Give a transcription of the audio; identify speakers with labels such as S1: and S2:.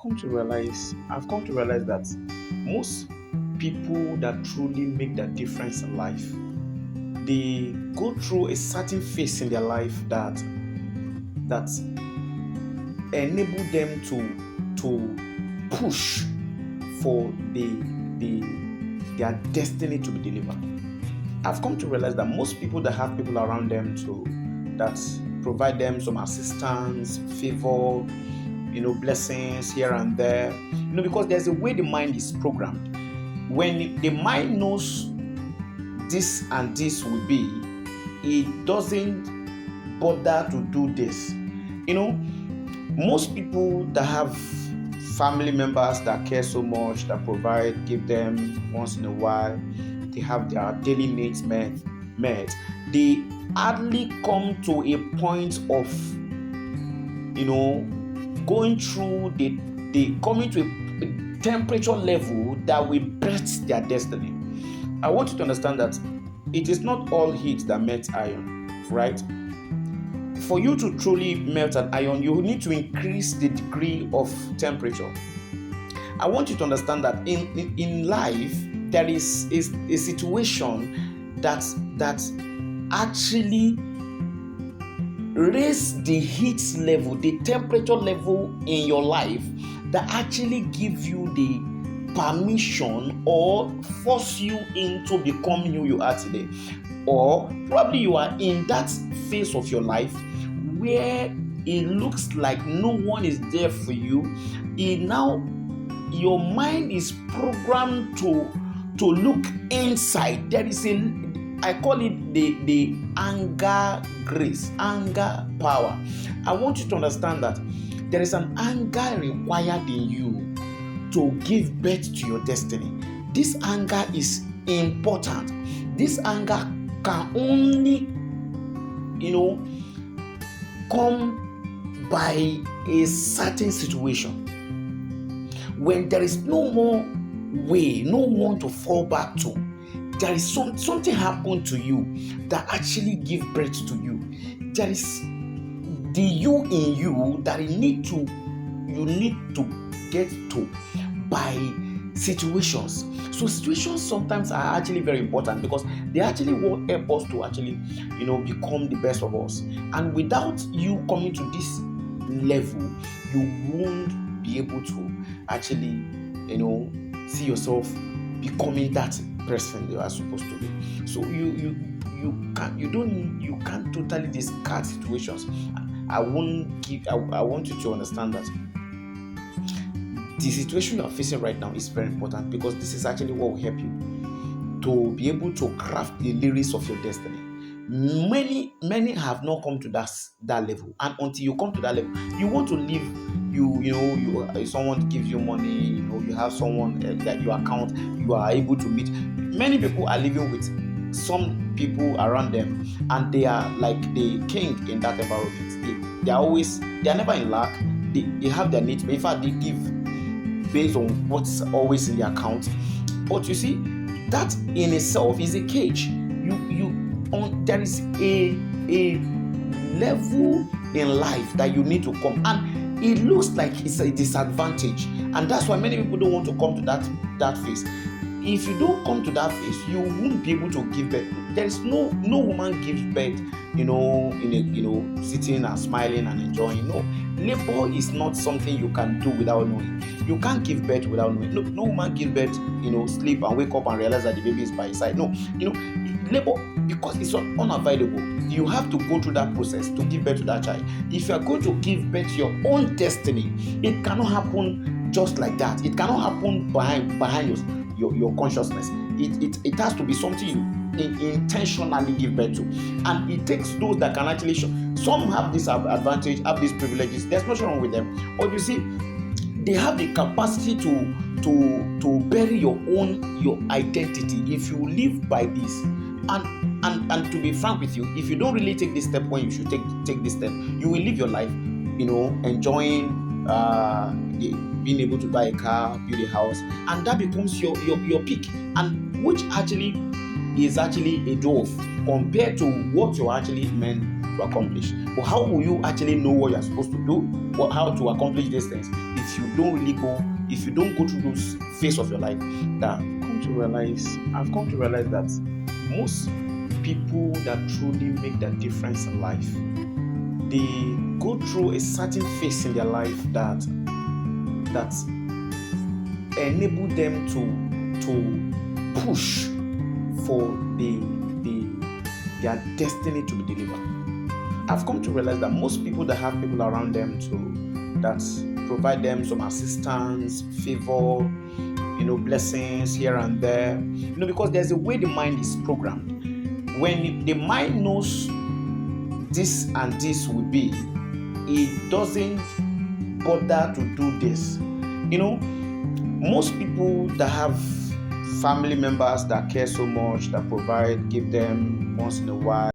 S1: I've come to realize that most people that truly make the difference in life, they go through a certain phase in their life that enable them to push for their destiny to be delivered. I've come to realize that most people that have people around them to that provide them some assistance, favor, blessings here and there, because there's a way the mind is programmed. When the mind knows this and this will be, it doesn't bother to do this. Most people that have family members that care so much, that provide, give them once in a while, they have their daily needs met, they hardly come to a point of going through the coming to a temperature level that will burst their destiny. I want you to understand that it is not all heat that melts iron, right? For you to truly melt an iron, you need to increase the degree of temperature. I want you to understand that in life there is a situation that actually raise the heat level, the temperature level in your life, that actually give you the permission or force you into becoming who you are today. Or probably you are in that phase of your life where it looks like no one is there for you. Your mind is programmed to look inside. There is I call it the anger grace, anger power. I want you to understand that there is an anger required in you to give birth to your destiny. This anger is important. This anger can only, come by a certain situation. When there is no more way, no one to fall back to, there is something happened to you that actually give birth to you. There is the you in you that you need to get to by situations. So situations sometimes are actually very important because they actually will help us to actually, become the best of us. And without you coming to this level, you won't be able to actually, see yourself becoming that person you are supposed to be. So you can't totally discard situations. I want you to understand that the situation you are facing right now is very important because this is actually what will help you to be able to craft the lyrics of your destiny. Many have not come to that level, and until you come to that level, you want to live. Someone gives you money. You have someone that your account. You are able to meet. Many people are living with some people around them, and they are like the king in that environment. They are never in lack. They have their needs. In fact, they give based on what's always in the account. But you see, that in itself is a cage. There is a level in life that you need to come, and it looks like it's a disadvantage, and that's why many people don't want to come to that phase. If you don't come to that phase, you won't be able to give birth. There is no woman gives birth, sitting and smiling and enjoying. No, labor is not something you can do without knowing. You can't give birth without knowing. No woman gives birth, sleep and wake up and realize that the baby is by his side. No, labor, because it's unavoidable. You have to go through that process to give birth to that child. If you are going to give birth to your own destiny, it cannot happen just like that. It cannot happen behind your consciousness. It has to be something you intentionally give birth to, and it takes those that can actually show. Some have this advantage, have these privileges. There's nothing wrong with them, but you see, they have the capacity to bury your identity if you live by this. And to be frank with you, if you don't really take this step when you should take this step, you will live your life, enjoying being able to buy a car, build a house, and that becomes your peak, and which actually is actually a dwarf compared to what you're actually meant to accomplish. But how will you actually know what you're supposed to do, how to accomplish these things? if you don't go through those phase of your life, that I've come to realize that most people that truly make the difference in life, they go through a certain phase in their life that enable them to push for their destiny to be delivered. I've come to realize that most people that have people around them that provide them some assistance, favor, blessings here and there, because there's a way the mind is programmed. When the mind knows this and this will be, it doesn't bother to do this. Most people that have family members that care so much, that provide, give them once in a while,